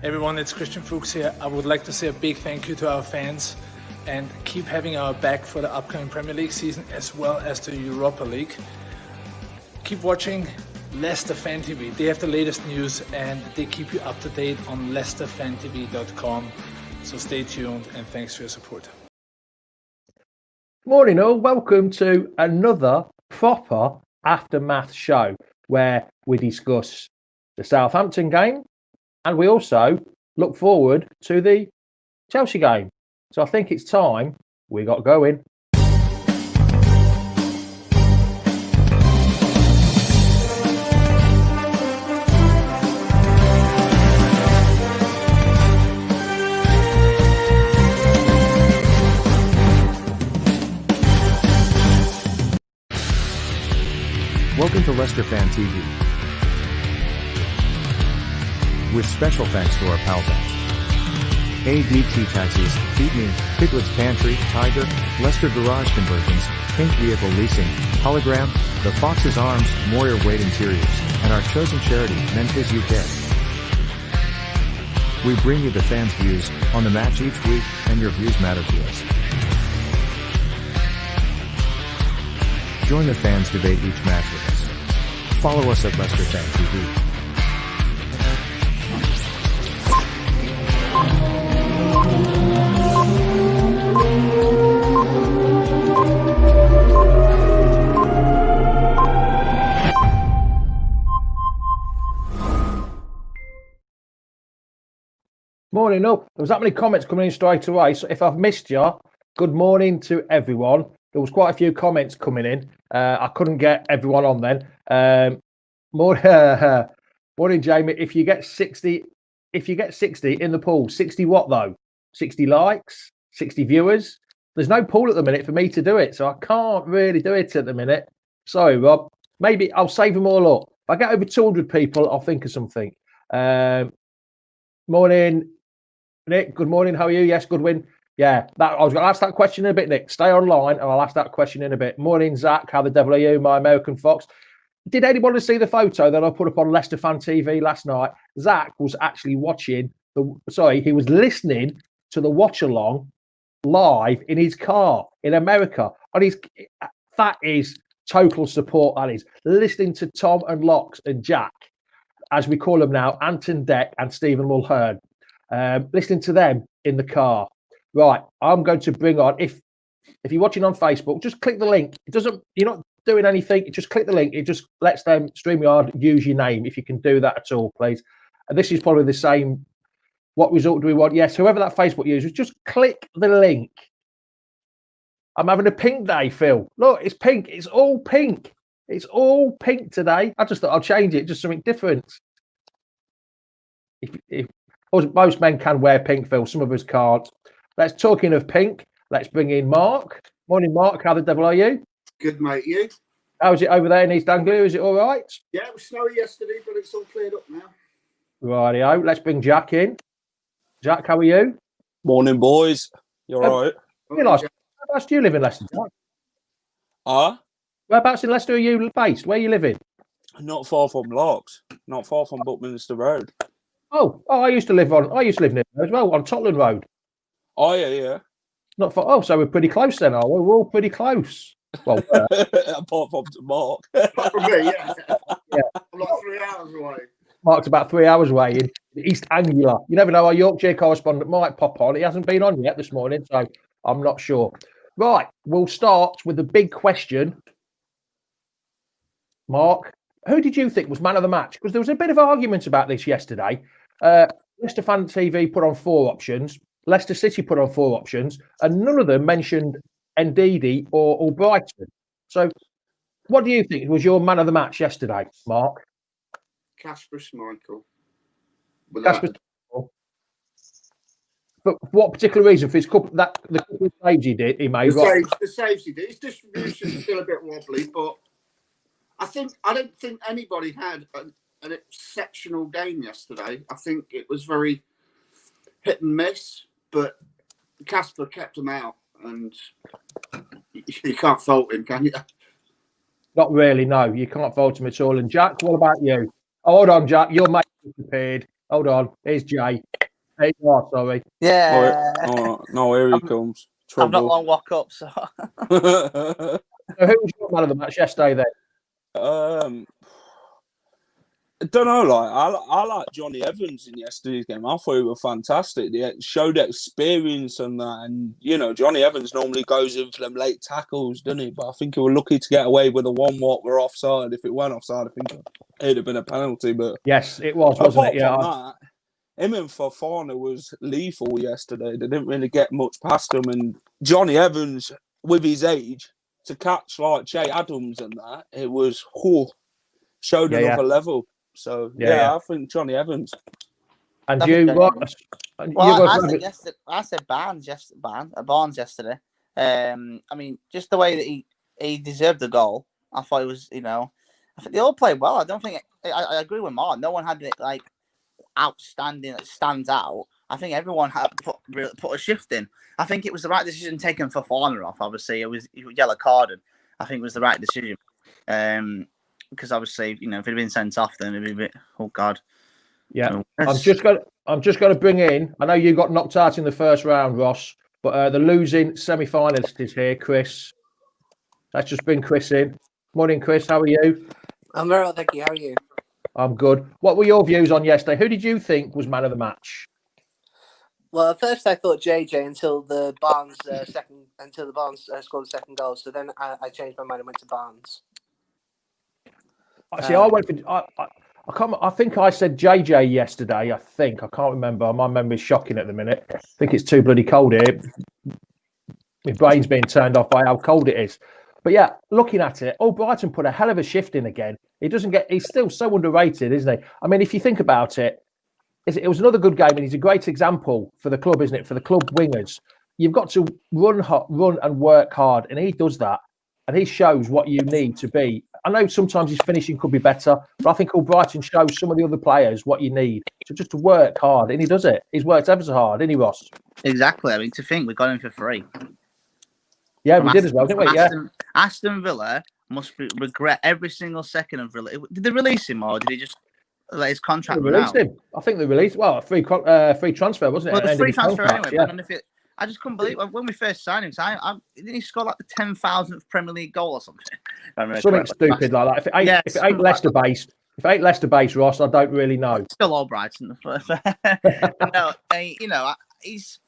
Everyone, it's Christian Fuchs here. I would like to say a big thank you to our fans and keep having our back for the upcoming Premier League season as well as the Europa League. Keep watching Leicester Fan TV. They have the latest news and they keep you up to date on leicesterfantv.com. So stay tuned and thanks for your support. Morning all, welcome to another proper aftermath show where we discuss the Southampton game and we also look forward to the Chelsea game. So I think it's time we got going. Welcome to Leicester Fan TV. With special thanks to our pals at ADT Taxis, Feed Me, Piglet's Pantry, Tiger, Leicester Garage Conversions, Pink Vehicle Leasing, Hologram, The Fox's Arms, Moyer Wade Interiors, and our chosen charity, Memphis UK. We bring you the fans' views on the match each week, and your views matter to us. Join the fans debate each match with us. Follow us at Leicester Fan TV. Morning all. There was that many comments coming in straight away, so if I've missed you, good morning to everyone. There was quite a few comments coming in. I couldn't get everyone on then. Morning, Jamie. If you get 60 in the pool, 60 what though? 60 likes, 60 viewers. There's no pool at the minute for me to do it, so I can't really do it at the minute. Sorry, Rob. Maybe I'll save them all up. If I get over 200 people, I'll think of something. Morning, Nick. Good morning. How are you? Yes, good win. Yeah, I was going to ask that question in a bit, Nick. Stay online and I'll ask that question in a bit. Morning, Zach. How the devil are you, my American Fox? Did anybody see the photo that I put up on Leicester Fan TV last night? Zach was actually he was listening to the watch along live in his car in America. That is total support, that is. Listening to Tom and Locks and Jack, as we call them now, Anton Deck and Stephen Mulhern. Listening to them in the car. Right, I'm going to bring on, if you're watching on Facebook, just click the link. You're not doing anything, just click the link. It just lets them, StreamYard, use your name, if you can do that at all, please. And this is probably the same. What result do we want? Yes, whoever that Facebook uses, just click the link. I'm having a pink day, Phil. Look, it's pink. It's all pink. It's all pink today. I just thought I'll change it, just something different. If most men can wear pink, Phil, some of us can't. Talking of pink, let's bring in Mark. Morning, Mark. How the devil are you? Good, mate. You? How's it over there in East Anglia? Is it all right? Yeah, it was snowy yesterday, but it's all cleared up now. Rightio. Let's bring Jack in. Jack, how are you? Morning, boys. You all right? Whereabouts do you live in Leicester, Jack? Whereabouts in Leicester are you based? Where are you living? Not far from Locks. Not far from Buckminster Road. Oh, I used to live near there as well, on Totland Road. Oh, yeah. Not far. Oh, so we're pretty close then, are we? We're all pretty close. Well, apart from Mark. Apart from me, yeah. I'm like 3 hours away. Mark's about 3 hours away in East Anglia. You never know, our Yorkshire correspondent might pop on. He hasn't been on yet this morning, so I'm not sure. Right, we'll start with the big question. Mark, who did you think was man of the match? Because there was a bit of argument about this yesterday. Leicester Fan TV put on 4 options. Leicester City put on 4 options, and none of them mentioned Ndidi or Albrighton. So, what do you think was your man of the match yesterday, Mark? Kasper Schmeichel. Kasper Schmeichel. But for what particular reason? For his couple of saves he made. The saves he did. His distribution is still a bit wobbly, but I don't think anybody had an exceptional game yesterday. I think it was very hit and miss, but Kasper kept him out, and you can't fault him, can you? Not really, no. You can't fault him at all. And Jack, what about you? Oh, hold on, Jack. Your mate disappeared. Hold on. Here's Jay. Hey, oh, sorry. Yeah. No, here he comes. I've not Trouble. long walk up, so. So who was your man of the match yesterday then? I don't know. Like I like Johnny Evans in yesterday's game. I thought he was fantastic. They showed experience and that, and Johnny Evans normally goes in for them late tackles, doesn't he? But I think he was lucky to get away with a 1-what. We're offside. If it weren't offside, I think it'd have been a penalty. But Yes, it was, wasn't it? Yeah. Apart from that, him and Fofana was lethal yesterday. They didn't really get much past him, and Johnny Evans, with his age, to catch like Che Adams and that, it was showed another level. So I think Johnny Evans. And you, what? Well, I said Barnes yesterday. I mean, just the way that he deserved the goal. I thought it was, I think they all played well. I don't think I agree with Mark. No one had it like outstanding that stands out. I think everyone had put a shift in. I think it was the right decision taken for Fofana off. Obviously, it was yellow carded. I think it was the right decision. Because obviously, if it had been sent off, then it'd be a bit. Oh God. Yeah, I'm just going to bring in. I know you got knocked out in the first round, Ross, but the losing semi-finalist is here, Chris. Let's just bring Chris in. Morning, Chris. How are you? I'm very well, thank you. How are you? I'm good. What were your views on yesterday? Who did you think was man of the match? Well, at first I thought JJ until the Barnes scored the second goal. So then I changed my mind and went to Barnes. See, I went for. I think I said JJ yesterday. I can't remember. My memory's shocking at the minute. I think it's too bloody cold here. My brain's being turned off by how cold it is. But yeah, looking at it, Albrighton put a hell of a shift in again. He's still so underrated, isn't he? I mean, if you think about it, it was another good game, and he's a great example for the club, isn't it? For the club wingers, you've got to run and work hard, and he does that, and he shows what you need to be. I know sometimes his finishing could be better, but I think Albrighton shows some of the other players what you need to work hard, and he does it. He's worked ever so hard, didn't he, Ross? Exactly. I mean, to think we got him for free. Yeah, we did as well, didn't we? Aston Villa must regret every single second of Villa. Did they release him, or did he just let his contract run out? Him. I think they released. Well, a free transfer, wasn't it? Well, it was free transfer anyway. Yeah. But I just couldn't believe when we first signed him. Didn't he score like the 10,000th Premier League goal or something? Something stupid like that. If it ain't Leicester based, Ross, I don't really know. Still Albrighton. He's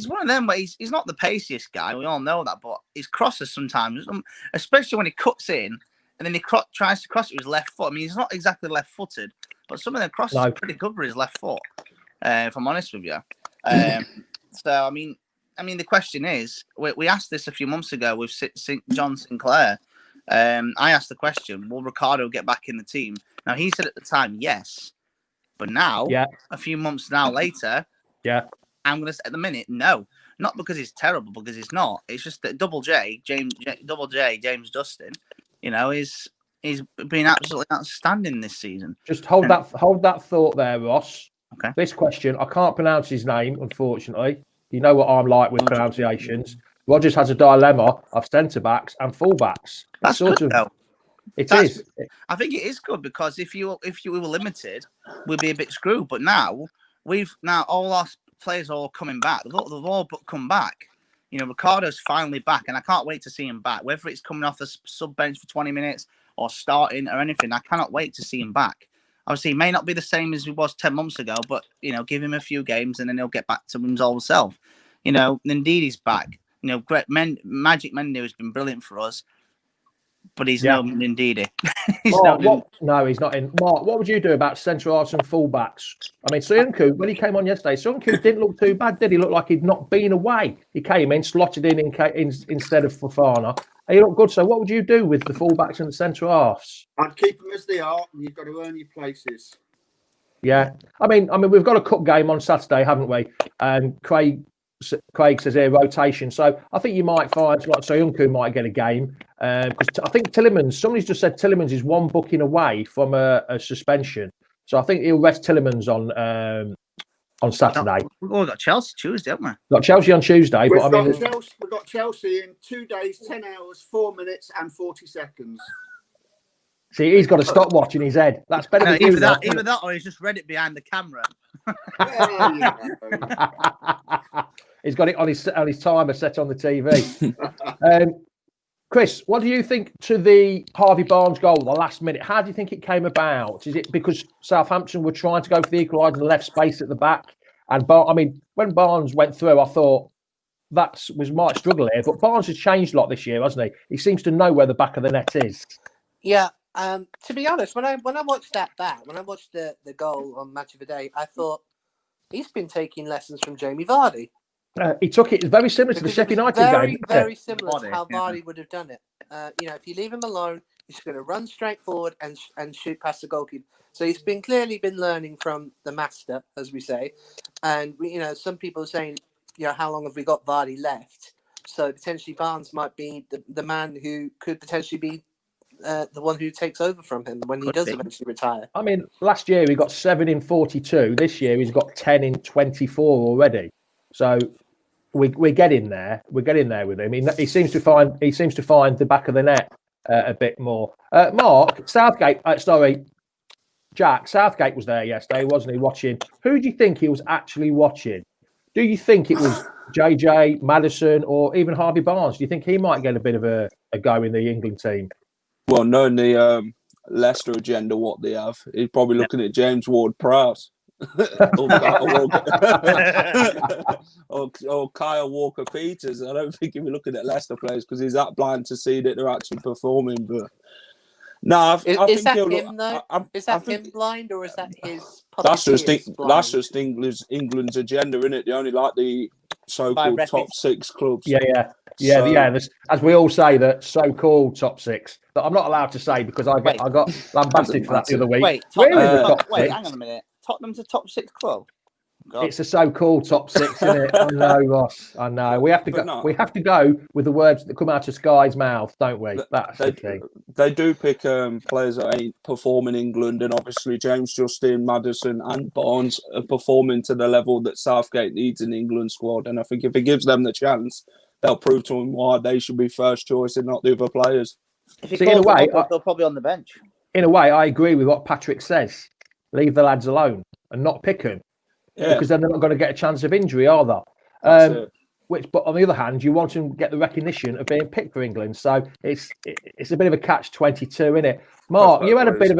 one of them, but he's not the paciest guy. We all know that, but his crosses sometimes, especially when he cuts in and then he tries to cross it with his left foot. I mean, he's not exactly left-footed, but some of the crosses are pretty good with his left foot. If I'm honest with you. So I mean, the question is, we asked this a few months ago with John Sinclair. I asked the question: will Ricardo get back in the team? Now he said at the time yes, but now, a few months later, I'm going to say at the minute no, not because he's terrible, because he's not. It's just that James Dustin, he's been absolutely outstanding this season. Just hold that thought there, Ross. Okay. This question, I can't pronounce his name, unfortunately. You know what I'm like with pronunciations. Rogers has a dilemma of centre backs and full backs. That's sort good, of. though. It is. I think it is good because if you were limited, we'd be a bit screwed. But now all our players are all coming back. They've all but come back. Ricardo's finally back, and I can't wait to see him back. Whether it's coming off the sub bench for 20 minutes or starting or anything, I cannot wait to see him back. Obviously, he may not be the same as he was 10 months ago, but, give him a few games and then he'll get back to his old self. Ndidi's back. Great Magic Mendy has been brilliant for us, but he's no Ndidi. No, he's not in. Mark, what would you do about centre-halves and full-backs? I mean, Soyuncu, when he came on yesterday, Soyuncu didn't look too bad, did he? Looked like he'd not been away. He came in, slotted in instead of Fofana. He looked good. So what would you do with the full-backs and the centre-halves? I'd keep them as they are, and you've got to earn your places. Yeah. I mean, we've got a cup game on Saturday, haven't we? And Craig says here rotation. So I think you might find like Soyuncu might get a game. Because I think somebody's just said Tillemans is one booking away from a suspension. So I think he'll rest Tillemans on Saturday. We've got Chelsea Tuesday, haven't we? Got Chelsea on Tuesday. We've got Chelsea in 2 days, 10 hours, 4 minutes and 40 seconds. See, he's got a stopwatch in his head. That's better than you. Either Mark, that, or he's just read it behind the camera. He's got it on his timer set on the TV. Chris, what do you think to the Harvey Barnes goal, the last minute? How do you think it came about? Is it because Southampton were trying to go for the equaliser and left space at the back? And when Barnes went through, I thought that might struggle here. But Barnes has changed a lot this year, hasn't he? He seems to know where the back of the net is. Yeah. To be honest, when I watched when I watched the goal on Match of the Day, I thought he's been taking lessons from Jamie Vardy. He took it very similar to the Sheffield United game. Very similar to how Vardy would have done it. If you leave him alone, he's going to run straight forward and shoot past the goalkeeper. So he's clearly been learning from the master, as we say. And some people are saying, how long have we got Vardy left? So potentially Barnes might be the man who could potentially be the one who takes over from him when he does eventually retire. I mean, last year he got 7 in 42. This year he's got 10 in 24 already. So we're getting there. We're getting there with him. He seems to find the back of the net a bit more. Mark, Jack Southgate was there yesterday, wasn't he? Watching. Who do you think he was actually watching? Do you think it was JJ, Maddison, or even Harvey Barnes? Do you think he might get a bit of a go in the England team? Well, knowing the Leicester agenda, what they have, he's probably looking at James Ward-Prowse. or Kyle Walker-Peters. I don't think he'll be looking at Leicester players because he's that blind to see that they're actually performing. But no, is that him though? Is that him blind, or is that his? That's just England's agenda, isn't it? They only like the so-called top 6 clubs. Yeah. As we all say, that so-called top 6 that I'm not allowed to say because I got lambasted for that the other week. Wait, hang on a minute. Tottenham's a top 6 club. God. It's a so-called top 6, isn't it? I know, Ross. I know. We have to go. No. We have to go with the words that come out of Sky's mouth, don't we? That's the thing. They do pick players that ain't performing in England, and obviously James Justin, Maddison, and Barnes are performing to the level that Southgate needs in the England squad. And I think if he gives them the chance, they'll prove to him why they should be first choice and not the other players. If he calls them up, they're probably on the bench. In a way, I agree with what Patrick says. Leave the lads alone and not pick them. Yeah. Because then they're not going to get a chance of injury, are they? But on the other hand, you want them to get the recognition of being picked for England. So it's a bit of a catch-22, isn't it? Mark, you had a bit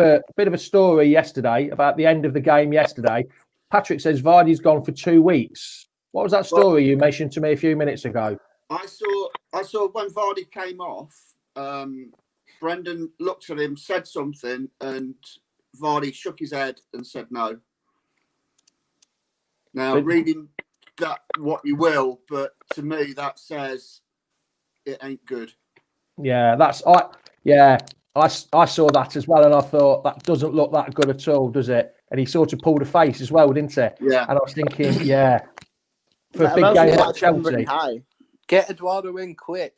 of a story yesterday about the end of the game yesterday. Patrick says Vardy's gone for 2 weeks. What was that story you mentioned to me a few minutes ago? I saw when Vardy came off, Brendan looked at him, said something, and Vardy shook his head and said no. Now, reading that what you will, but to me that says it ain't good. Yeah, I saw that as well, and I thought that doesn't look that good at all, does it? And he sort of pulled a face as well, didn't he? Yeah. And I was thinking, for a big game like Chelsea, get Eduardo in quick.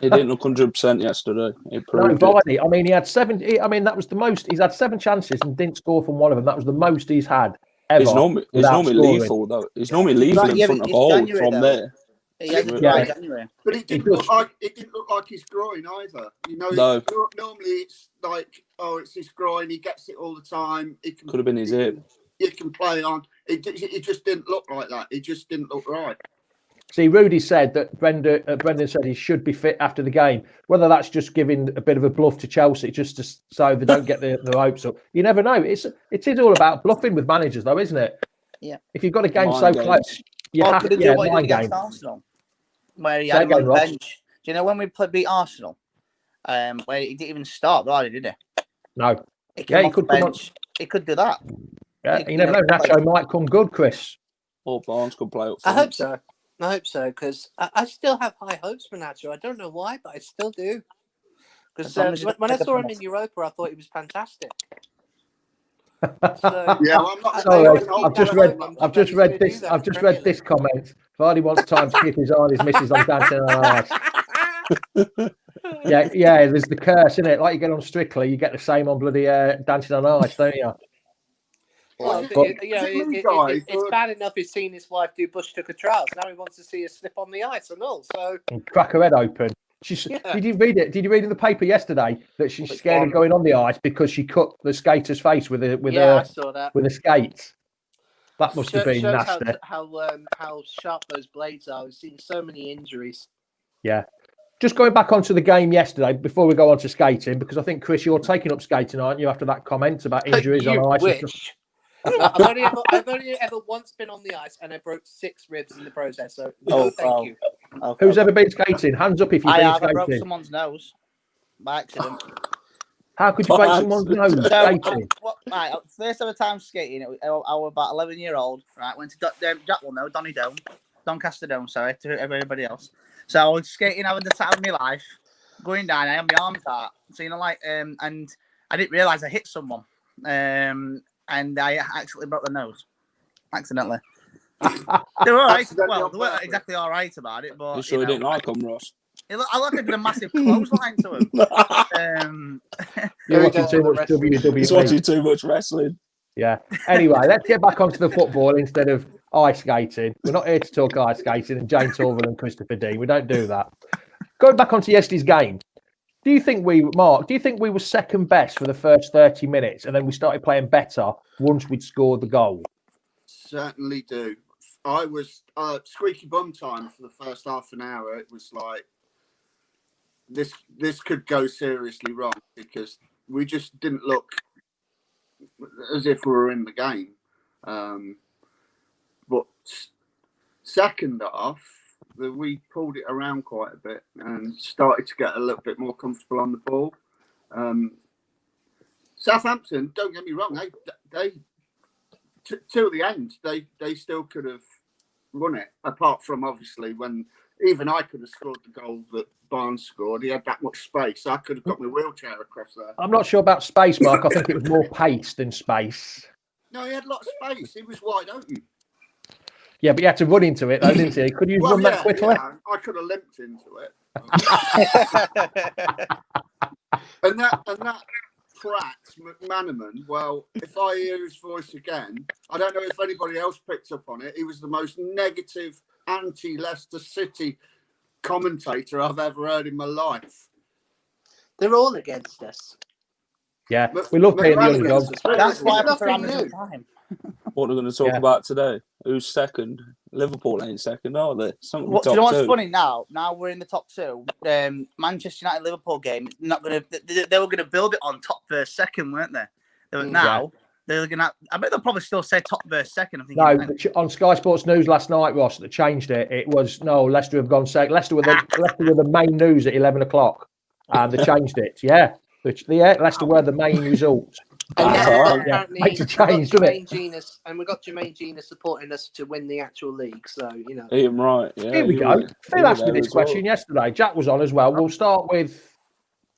He didn't look 100% yesterday. Vardy. I mean, he had 7. I mean, that was the most. He's had 7 chances and didn't score from one of them. That was the most he's had ever. He's normally lethal, though. He's normally lethal in front of goal from there. But it didn't look like his groin either. No. Normally it's like, it's his groin. He gets it all the time. Could have been his hip. He can play on. It just didn't look like that. It just didn't look right. See, Rudy said that Brendan said he should be fit after the game. Whether that's just giving a bit of a bluff to Chelsea, just so they don't get their hopes up. You never know. It is all about bluffing with managers, though, isn't it? Yeah. If you've got a game so close, you have to do mind game. Arsenal, where he had him on the bench. Do you know when we beat Arsenal? Where he didn't even start, Vardy, did he? No. He could bench. He could do that. Yeah, you never know. Nacho might come good, Chris. Or Barnes could play up front. I hope so, because I still have high hopes for Nacho. I don't know why, but I still do. Because when I saw him in Europa, I thought he was fantastic. So, yeah, I'm not. Sorry, I've just read this comment. Vardy wants time to keep his eye on his missus on Dancing on Ice. yeah. There's the curse, isn't it? Like you get on Strictly, you get the same on bloody Dancing on Ice, don't you? Well, it's bad enough he's seen his wife do bush tucker trials. Now he wants to see her slip on the ice and all. So and crack her head open. Did you read it? Did you read in the paper yesterday that she's scared of going on the ice because she cut the skater's face with I saw that. with a skate? That must have been shows nasty. how sharp those blades are. We've seen so many injuries. Yeah. Just going back onto the game yesterday before we go on to skating, because I think, Chris, you're taking up skating, aren't you, after that comment about injuries on ice? Wish. I've only ever once been on the ice and I broke 6 ribs in the process. So thank you. Okay. Who's ever been skating? Hands up if you've been skating. I broke someone's nose by accident. How could you break someone's nose skating? First ever time skating, I was about 11 years old. Right, went to Jack will know, Doncaster Dome, sorry, to everybody else. So I was skating, having the time of my life, going down. I had my arms out, so and I didn't realise I hit someone, and I accidentally broke the nose, accidentally. They were all right. Well, they weren't exactly all right about it, but you sure didn't like them, Ross? I looked like I did a massive clothesline to him. You're watching too much WWE. He's watching too much wrestling. Yeah. Anyway, let's get back onto the football instead of ice skating. We're not here to talk ice skating and Jane Torville and Christopher Dean. We don't do that. Going back onto yesterday's game, do you think we were second best for the first 30 minutes and then we started playing better once we'd scored the goal? Certainly do. I was squeaky bum time for the first half an hour. It was like this could go seriously wrong because we just didn't look as if we were in the game. But second half, we pulled it around quite a bit and started to get a little bit more comfortable on the ball. Southampton, don't get me wrong, they till the end, they still could have won it. Apart from obviously when even I could have scored the goal that Barnes scored. He had that much space. I could have got my wheelchair across there. I'm not sure about space, Mark. I think it was more pace than space. No, he had lots of space. He was wide open. Yeah, but you had to run into it, though, didn't you? Could you run that quickly? Yeah, I could have limped into it. and that Pratt McManaman, well, if I hear his voice again, I don't know if anybody else picked up on it. He was the most negative anti-Leicester City commentator I've ever heard in my life. They're all against us. Yeah, we love being the underdogs. That's why I prefer Amazon Prime. What are we going to talk about today? Who's second? Liverpool ain't second, are they? Do you know what's funny now? Now we're in the top 2. Manchester United Liverpool game. Not going to. They were going to build it on top versus second, weren't they? Now they're going to. I bet they'll probably still say top versus second. I'm thinking, no, on Sky Sports News last night, Ross, that changed it. It was Leicester have gone second. Leicester were the main news at 11 o'clock, and they changed it. Yeah, Leicester were the main result. Apparently, makes a change, doesn't it? Genius, and we got Jermaine Genius supporting us to win the actual league. So right. Yeah, here we go. Phil asked me this question yesterday. Jack was on as well. We'll start with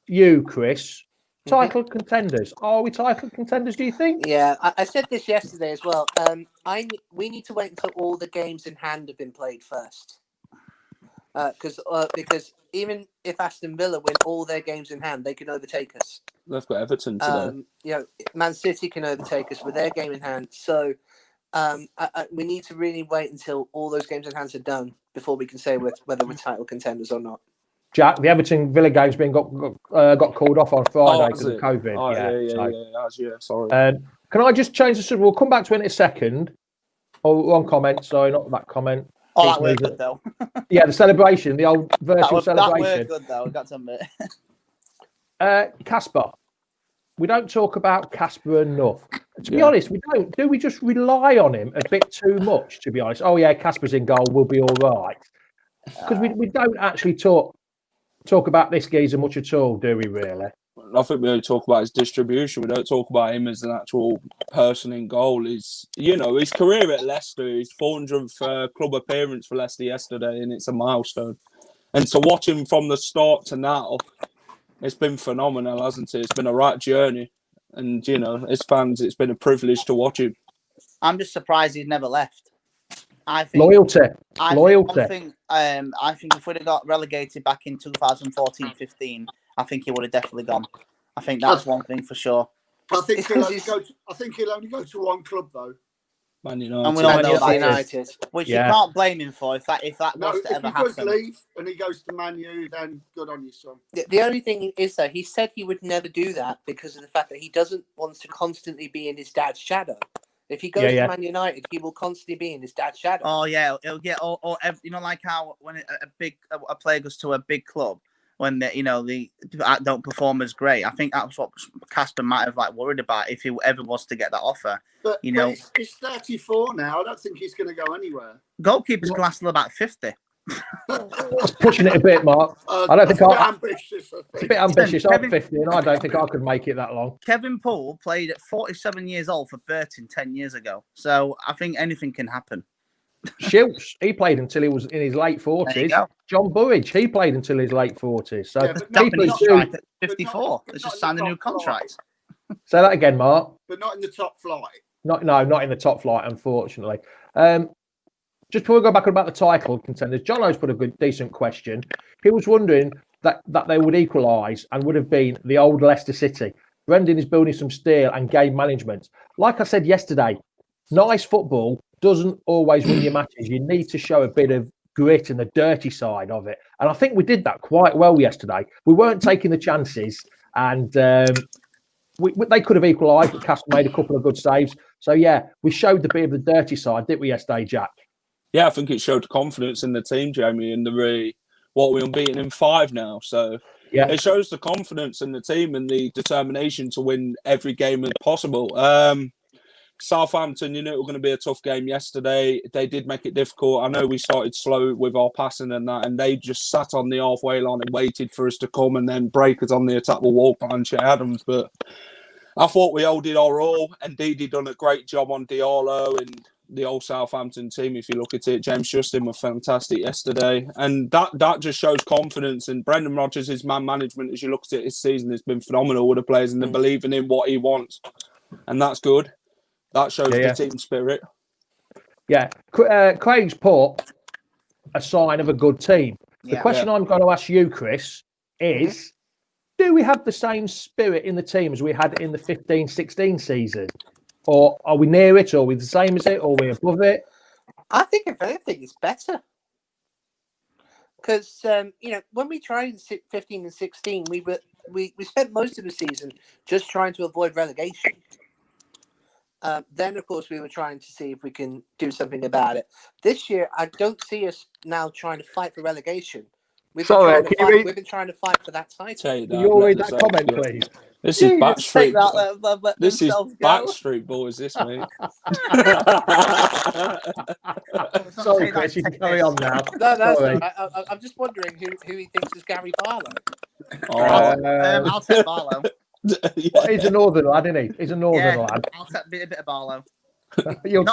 you, Chris. Title contenders. Are we title contenders, do you think? Yeah, I said this yesterday as well. We need to wait until all the games in hand have been played first. Because even if Aston Villa win all their games in hand, they can overtake us. They've got Everton today. Man City can overtake us with their game in hand. So we need to really wait until all those games in hand are done before we can say whether we're title contenders or not. Jack, the Everton Villa game's been got called off on Friday because of COVID. Sorry. Can I just change the subject? We'll come back to it in a second. Oh, one comment. Sorry, not that comment. Oh, that was good though. Yeah, the celebration, the old virtual celebration. That was good though. Got to admit. Casper. We don't talk about Casper enough. To be honest, we don't. Do we just rely on him a bit too much? To be honest. Oh yeah, Casper's in goal. We'll be all right. Because we don't actually talk about this geezer much at all, do we? Really? I think we only talk about his distribution. We don't talk about him as an actual person in goal. His career at Leicester, his 400th club appearance for Leicester yesterday, and it's a milestone. And to watch him from the start to now, it's been phenomenal, hasn't it? It's been a right journey. And, as fans, it's been a privilege to watch him. I'm just surprised he's never left. I think loyalty. I think if we'd have got relegated back in 2014-15, I think he would have definitely gone. I think that's one thing for sure. I think he'll only go to one club though. Man United. And we all know Man that. United. Which Yeah. you can't blame him for if that No, was to if ever he does happen. leave and he goes to Man U, then good on you, son. The only thing is that he said he would never do that because of the fact that he doesn't want to constantly be in his dad's shadow. If he goes to Man United, he will constantly be in his dad's shadow. Oh yeah, it'll get you know, like how when a player goes to a big club, when they don't perform as great. I think that's what Casper might have worried about if he ever was to get that offer. But he's 34 now. I don't think he's going to go anywhere. Goalkeepers can last till about 50. That's pushing it a bit, Mark. I don't think ambitious. I think. It's a bit ambitious. I'm 50, and I don't think I could make it that long. Kevin Poole played at 47 years old for Burton 10 years ago, so I think anything can happen. Schultz, he played until he was in his late 40s. John Burridge, he played until his late 40s. So people strike at 54. They just signed a new contract. Say that again, Mark. But not in the top flight. Not in the top flight, unfortunately. Just before we go back about the title contenders, John O's put a decent question. He was wondering that they would equalise and would have been the old Leicester City. Brendan is building some steel and game management. Like I said yesterday, nice football doesn't always win your matches. You need to show a bit of grit and the dirty side of it. And I think we did that quite well yesterday. We weren't taking the chances, and they could have equalised, but Castle made a couple of good saves. So, yeah, we showed the bit of the dirty side, didn't we, yesterday, Jack? Yeah, I think it showed confidence in the team, Jamie, and we're unbeaten in 5 now. So yeah, it shows the confidence in the team and the determination to win every game as possible. Southampton, it was going to be a tough game yesterday. They did make it difficult. I know we started slow with our passing and that, and they just sat on the halfway line and waited for us to come and then break us on the attack with Walker and Che Adams. But I thought we all did our all, and Didi done a great job on Diallo and the old Southampton team. If you look at it, James Justin was fantastic yesterday, and that just shows confidence. And Brendan Rodgers' man management, as you look at it this season, has been phenomenal with the players, and they're believing in what he wants, and that's good. That shows the team spirit. Yeah, Craig's put a sign of a good team. The question I'm going to ask you, Chris, is: do we have the same spirit in the team as we had in the 15-16 season? Or are we near it, or are we the same as it, or are we above it? I think, if anything, it's better. Because, when we tried in 15 and 16, we spent most of the season just trying to avoid relegation. Then, of course, we were trying to see if we can do something about it. This year, I don't see us now trying to fight for relegation. We've been trying to fight for that title. Can you read that comment, please? This is Backstreet. This is Backstreet Boys, this mate. Sorry, Chris, you can carry on now. No, I'm just wondering who he thinks is Gary Barlow. I'll take Barlow. Well, he's a northern lad, isn't he? He's a northern lad. I'll take a bit of Barlow. You'll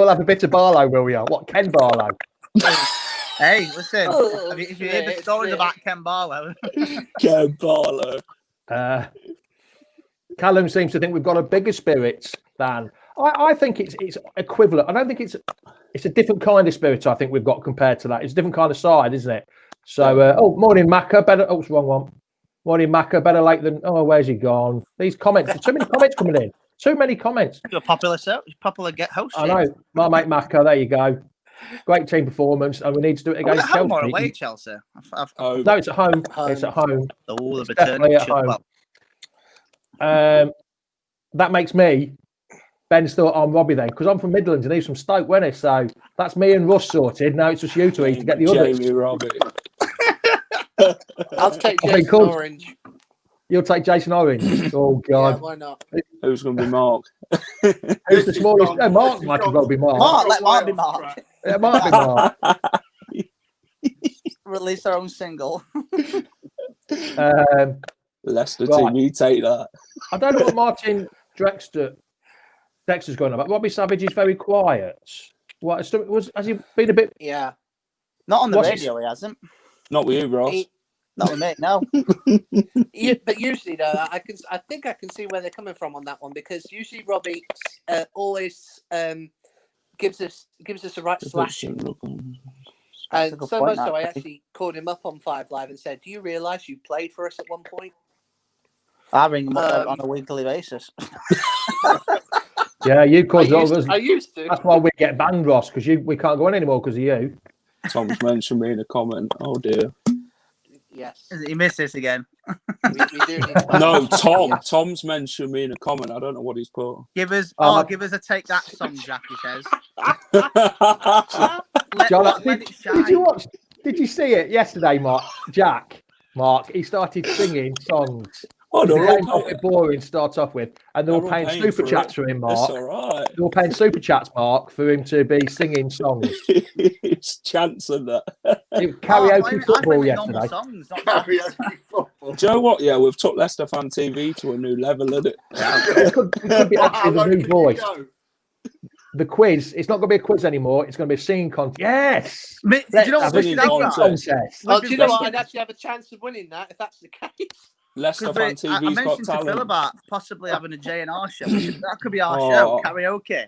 have a bit of Barlow, will you? What, Ken Barlow? Hey, listen, if you hear the stories about Ken Barlow. Ken Barlow. Callum seems to think we've got a bigger spirit than... I think it's equivalent. I don't think it's a different kind of spirit I think we've got compared to that. It's a different kind of side, isn't it? So, morning, Macca. It's the wrong one. Morning, Macca. Better late than... Oh, where's he gone? These comments. Too many comments coming in. Too many comments. You're a popular get host. I know. My mate Macca, there you go. Great team performance, and we need to do it against Chelsea. Home or away, Chelsea? No, it's at home. It's at home. Oh, the definitely at home. That makes me Ben's thought I'm Robbie then, because I'm from Midlands and he's from Stoke, wasn't he? So that's me and Russ sorted. Now it's just you two to get the others. Jamie, Robbie. I'll take Jason Orange. You'll take Jason Orange. Oh God, yeah, why not? Who's going to be Mark? Who's the smallest? No, Mark might as well be Mark. Let Mark be Mark. It might be Mark. Release our own single. Leicester team, you take that. I don't know what Martin Dexter's going on about. Robbie Savage is very quiet. Has he been a bit? Yeah. Not on the radio, he hasn't. Not with you, Ross. Not with me, no. But usually, though, I think I can see where they're coming from on that one, because usually Robbie always gives us a right slashing. And so much so, I actually called him up on 5 Live and said, "Do you realise you played for us at one point?" I ring him up on a weekly basis. Yeah, you caused all of us. I used to. That's why we get banned, Ross, because we can't go on anymore because of you. Tom's mentioned me in a comment. Oh dear. Yes. He missed this again. We do need to No, Tom. Yes. Tom's mentioned me in a comment. I don't know what he's put. Give us give us a take that song, Jack, he says. John, let it did shine. you watch? Did you see it yesterday, Mark? Mark, he started singing songs. Oh, The they're game's all a bit boring, starts off with, and they were paying paying super for chats it. for him, That's Mark. all right. They were paying super chats, Mark, for him to be singing songs. It's chance of that. Karaoke football yesterday. Songs, not Karaoke football. Do you know what? Yeah, we've took Leicester Fan TV to a new level, isn't it? It could be How actually the low new can you voice. go? The quiz. It's not going to be a quiz anymore. It's going to be a singing contest. Yes. Do you know what we Singing should have contest. that? Contest. Oh, do you know what? I'd actually have a chance of winning that if that's the case. Leicester Fan TV's I got mentioned to Phil talent. about possibly having a J&R show. That could be our Oh. show, karaoke.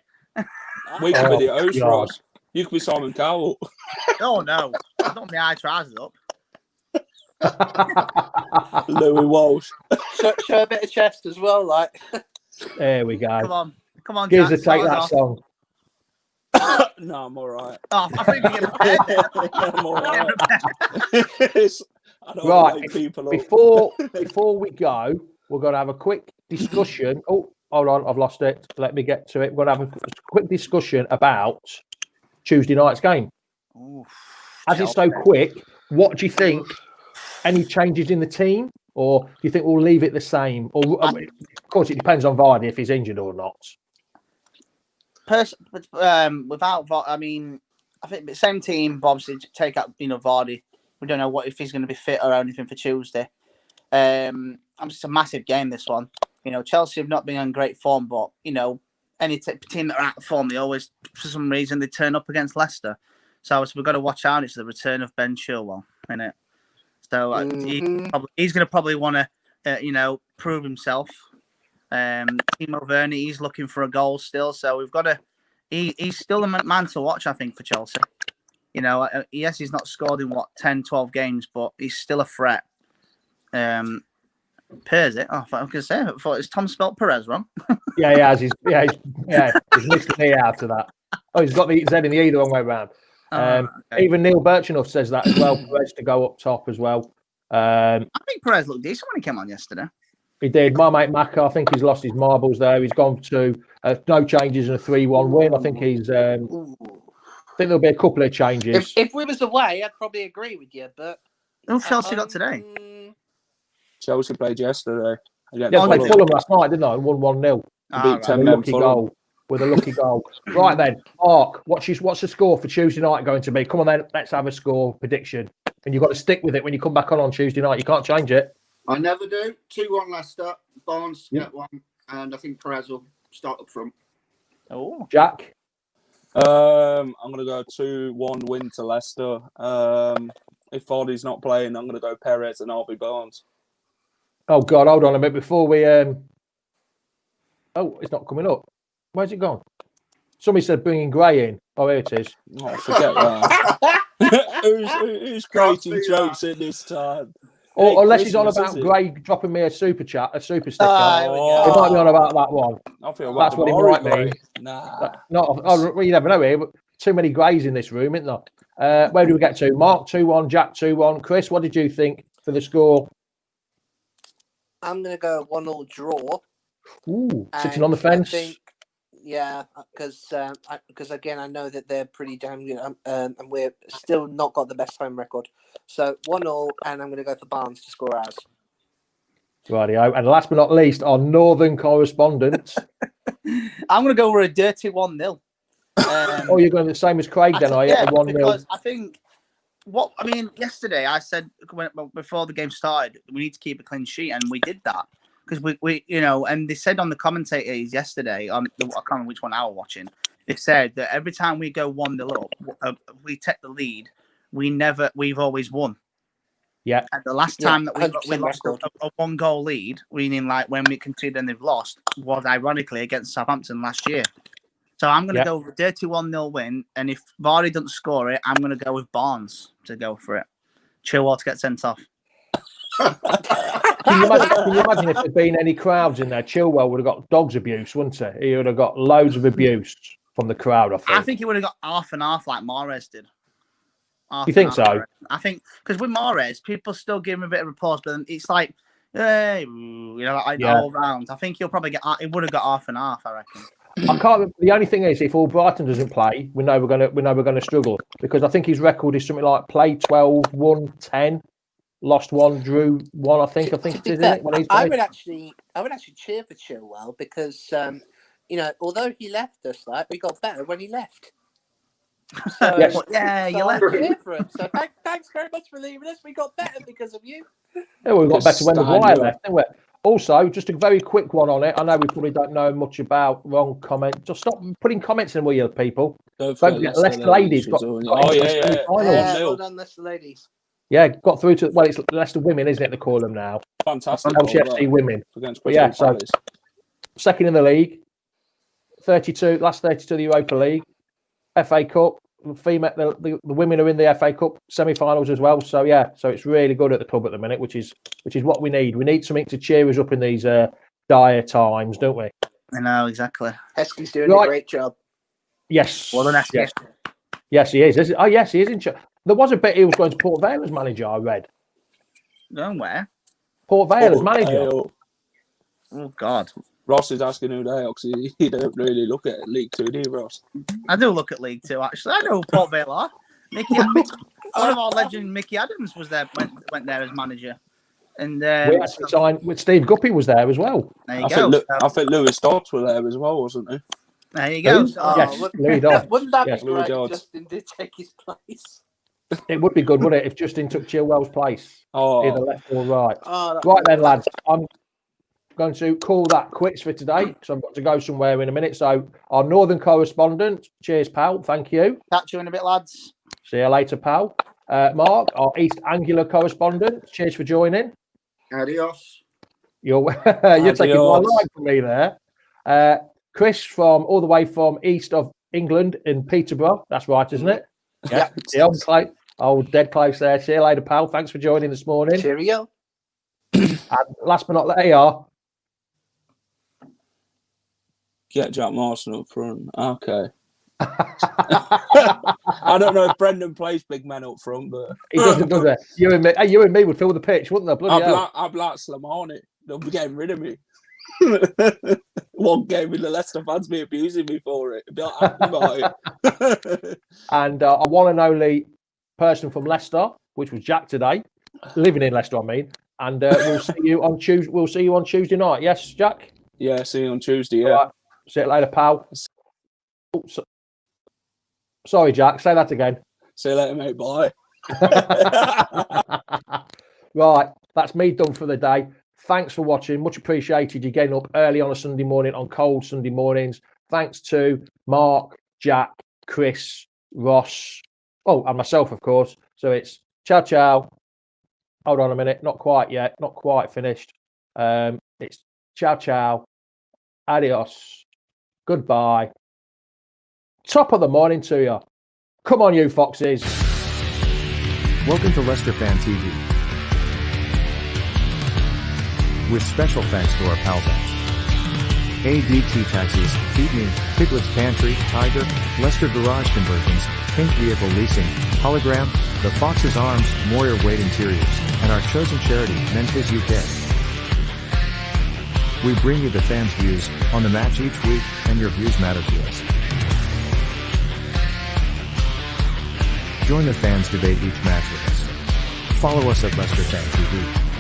We could be the Oh, host, God. Ross. You could be Simon Cowell. Oh no, I don't want my eye trousers up. Louis Walsh. Show a bit of chest as well, like. There we go. Come on, Gives Jack. a take start us that off. song. No, I'm all right. Oh, I think you're prepared there. I'm all right. I don't Right, wake people up. Before we go, we're going to have a quick discussion. Oh, hold on, I've lost it. Let me get to it. We're going to have a quick discussion about Tuesday night's game. Oof, As it's so quick, what do you think? Any changes in the team, or do you think we'll leave it the same? Or of course, it depends on Vardy if he's injured or not. I mean, I think the same team, but obviously take out Vardy. We don't know if he's going to be fit or anything for Tuesday. It's a massive game, this one. Chelsea have not been on great form, but any team that are out of form, they always, for some reason, they turn up against Leicester. So we've got to watch out. It's the return of Ben Chilwell, isn't it? So he's going to probably want to, prove himself. Timo Werner, he's looking for a goal still. So we've got to. He's still a man to watch, I think, for Chelsea. Yes, he's not scored in 10, 12 games, but he's still a threat. Perez it. Oh, I was going to say, I thought it's Tom spelt Perez wrong. Yeah, he has. He's missed the E after that. Oh, he's got the Z in the E the wrong way around. Okay. Even Neil Birchenough says that as well. Perez to go up top as well. I think Perez looked decent when he came on yesterday. He did. My mate Macca, I think he's lost his marbles there. He's gone to no changes and a 3-1 win. I think he's. I think there'll be a couple of changes. If we was away, I'd probably agree with you, but Who Chelsea got today? Chelsea played yesterday. Yeah, they played Fulham last night, didn't they? And won 1-0. Beat 10 men Fulham. With a lucky goal. Right then, Mark, what's the score for Tuesday night going to be? Come on then, let's have a score prediction. And you've got to stick with it when you come back on Tuesday night. You can't change it. I never do. 2-1 Leicester. Barnes get one, and I think Perez will start up front. Oh, Jack? I'm going to go 2-1 win to Leicester. If Vardy's not playing, I'm going to go Perez and Harvey Barnes. Oh, God, hold on a minute. Before we... Oh, it's not coming up. Where's it gone? Somebody said bringing Gray in. Oh, here it is. Oh, forget that. Who's creating jokes at this time? Or unless he's on Christmas, about is it? Gray dropping me a super sticker. Here we He go. might be on about that one. I feel That's what he might mean. Nah. Well, you never know. Too many Grays in this room, isn't there? Where do we get to? Mark 2-1, Jack 2-1. Chris, what did you think for the score? I'm going to go 1-1 draw. Ooh, sitting And on the fence. I think, because again, I know that they're pretty damn good, and we're still not got the best home record. So 1-1, and I'm going to go for Barnes to score ours. Rightio. And last but not least, our northern correspondent. I'm going to go with a dirty 1-0. Oh, you're going the same as Craig then, are you? Yeah, 1-0. because I think yesterday I said before the game started, we need to keep a clean sheet, and we did that because we and they said on the commentators yesterday I can't remember which one I was watching. They said that every time we go 1-0 up, we take the lead. We've always won. Yeah. And the last time that we lost record. a 1-goal lead, meaning like when we conceded and they've lost, was ironically against Southampton last year. So I'm going to go with a dirty 1-0 win. And if Vardy doesn't score it, I'm going to go with Barnes to go for it. Chilwell to get sent off. can you imagine if there'd been any crowds in there? Chilwell would have got dogs abuse, wouldn't he? He would have got loads of abuse from the crowd, I think he would have got half and half like Mahrez did. You think so? I think because with Mahrez, people still give him a bit of applause, but it's like, hey, you know, like all round. I think he'll probably get. He would have got half and half, I reckon. I can't. The only thing is, if Albrighton doesn't play, we know we're going to struggle because I think his record is something like play 12, won 10, lost 1, drew 1. I think it is, isn't it? When he's I would actually cheer for Chilwell because you know, although he left us, like we got better when he left. So, Yes. You left cheer for him. So thanks very much for leaving us. We got better because of you. Yeah, we got better when Maguire left, didn't we? Also, just a very quick one on it. I know we probably don't know much about wrong comment. Just stop putting comments in, will you, people? Don't forget Leicester Ladies got Well done, Leicester Ladies. Yeah, got through to it's Leicester Women, isn't it? They call them now. Fantastic. LCFC Women. Against so second in the league, 32 last 32 of the Europa League, FA Cup. The women are in the FA Cup semi-finals as well. So so it's really good at the club at the minute, which is what we need. We need something to cheer us up in these dire times, don't we? I know exactly. Heskey's doing a great job. Yes. Well done, Heskey. Yes, he is. Oh, yes, he is in charge. There was a bit he was going to Port Vale as manager. I read. Going where? Port Vale as manager. Oh God. Ross is asking who they are because he don't really look at League Two, do you, Ross? I do look at League Two, actually. I know who Port Vale are. One of our legend, Mickey Adams, was there. Went there as manager, and we actually signed with Steve Guppy was there as well. There you go. I think Lewis Dodds were there as well, wasn't he? There you go. Yes, Louis Dodds. Wouldn't that be Louis great Dodds. if Justin did take his place? It would be good, wouldn't it, if Justin took Chilwell's place, either left or right. Right then, lads, I'm going to call that quits for today because I've got to go somewhere in a minute. So our northern correspondent, cheers, pal. Thank you. Catch you in a bit, lads. See you later, pal. Mark, our East Angular correspondent, cheers for joining. Adios. You're taking my line from me there. Chris from all the way from east of England in Peterborough. That's right, isn't it? Yeah. Old dead close there. See you later, pal. Thanks for joining this morning. Cheerio. And last but not least, Get Jack Marston up front. Okay. I don't know if Brendan plays big men up front, but he doesn't, does he? You and me would fill the pitch, wouldn't they? Bloody hell. I'd like Slimani. They'll be getting rid of me. One game with the Leicester fans be abusing me for it. Be like, happy about it. And our one and only person from Leicester, which was Jack today, living in Leicester, I mean. And we'll see you on Tuesday. We'll see you on Tuesday night. Yes, Jack. Yeah, see you on Tuesday. Yeah. Right. See you later, pal. Sorry, Jack. Say that again. See you later, mate. Bye. Right. That's me done for the day. Thanks for watching. Much appreciated. You're getting up early on a Sunday morning, on cold Sunday mornings. Thanks to Mark, Jack, Chris, Ross, and myself, of course. So it's ciao, ciao. Hold on a minute. Not quite yet. Not quite finished. It's ciao, ciao. Adios. Goodbye. Top of the morning to you. Come on, you foxes. Welcome to Leicester Fan TV. With special thanks to our pals at ADT Taxis, Feed Me, Piglet's Pantry, Tiger, Leicester Garage Conversions, Pink Vehicle Leasing, Hologram, The Fox's Arms, Moyer Wade Interiors, and our chosen charity, Mentis UK. We bring you the fans' views on the match each week, and your views matter to us. Join the fans' debate each match with us. Follow us at Leicester Fan TV.